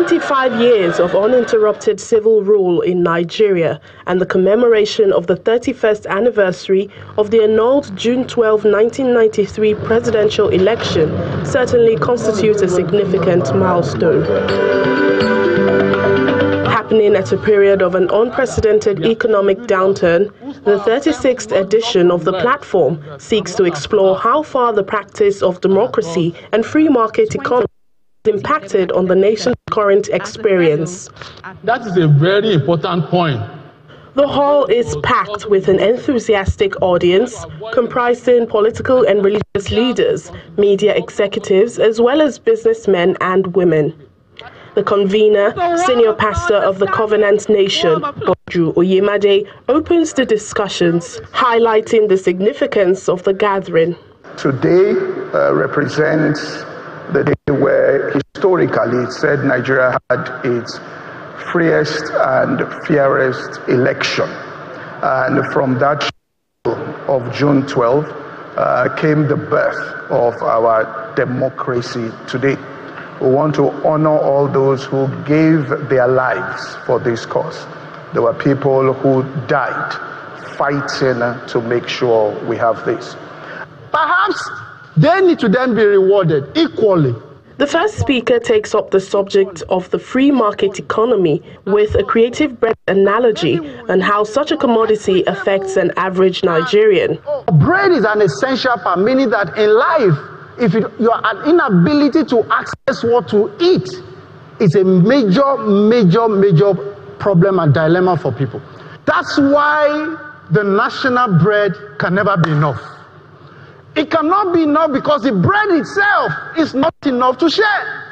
25 years of uninterrupted civil rule in Nigeria and the commemoration of the 31st anniversary of the annulled June 12, 1993 presidential election certainly constitutes a significant milestone. Happening at a period of an unprecedented economic downturn, the 36th edition of the platform seeks to explore how far the practice of democracy and free market economy impacted on the nation's current experience. That is a very important point. The hall is packed with an enthusiastic audience comprising political and religious leaders, media executives, as well as businessmen and women. The convener, senior pastor of the Covenant Nation, Boju Oyemade, opens the discussions, highlighting the significance of the gathering. Today represents the day where historically it said Nigeria had its freest and fairest election. And from that of June 12 came the birth of our democracy today. We want to honor all those who gave their lives for this cause. There were people who died fighting to make sure we have this. Perhaps they need to then be rewarded equally. The first speaker takes up the subject of the free market economy with a creative bread analogy on how such a commodity affects an average Nigerian. Bread is an essential part, meaning that in life, if your inability to access what to eat is a major problem and dilemma for people. That's why the national bread can never be enough. It cannot be enough because the bread itself is not enough to share.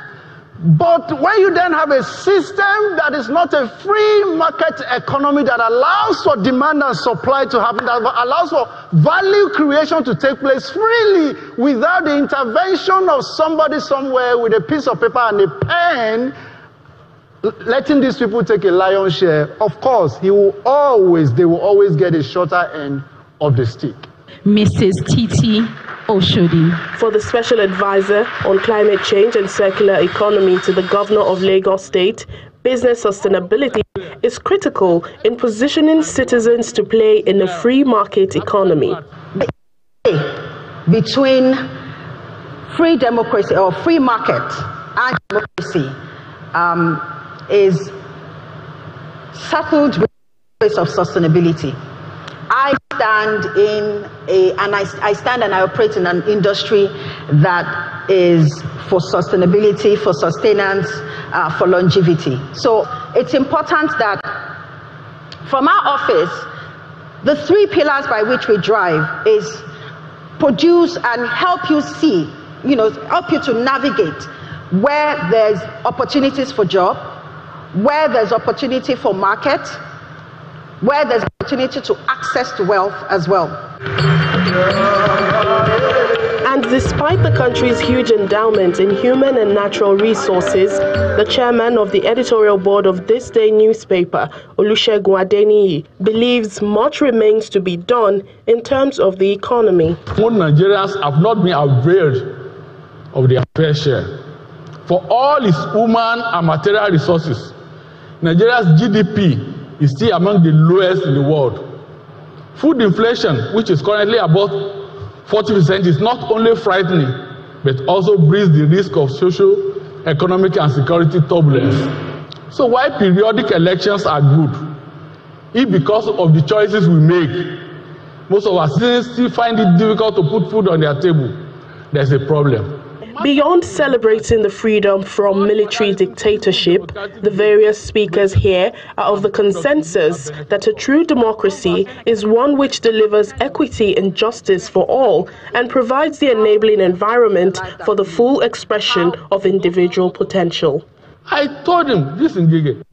But when you then have a system that is not a free market economy that allows for demand and supply to happen, that allows for value creation to take place freely without the intervention of somebody somewhere with a piece of paper and a pen, letting these people take a lion's share, of course, they will always get a shorter end of the stick. Mrs. Titi Oshodi. For the Special Advisor on Climate Change and Circular Economy to the Governor of Lagos State, business sustainability is critical in positioning citizens to play in a free market economy. Between free democracy or free market and democracy is settled with the place of sustainability. I stand and I operate in an industry that is for sustainability, for sustenance, for longevity. So it's important that from our office, the three pillars by which we drive is produce and help you see, help you to navigate where there's opportunities for job, where there's opportunity for market, where there's opportunity to access to wealth as well. And despite the country's huge endowment in human and natural resources, the chairman of the editorial board of This Day newspaper, Olusegun Adeniyi, believes much remains to be done in terms of the economy. Most Nigerians have not been availed of their fair share. For all its human and material resources, Nigeria's GDP is still among the lowest in the world. Food inflation, which is currently about 40%, is not only frightening, but also brings the risk of social, economic, and security turbulence. So while periodic elections are good, if because of the choices we make, most of our citizens still find it difficult to put food on their table, there's a problem. Beyond celebrating the freedom from military dictatorship, the various speakers here are of the consensus that a true democracy is one which delivers equity and justice for all and provides the enabling environment for the full expression of individual potential. I told him this in Gige.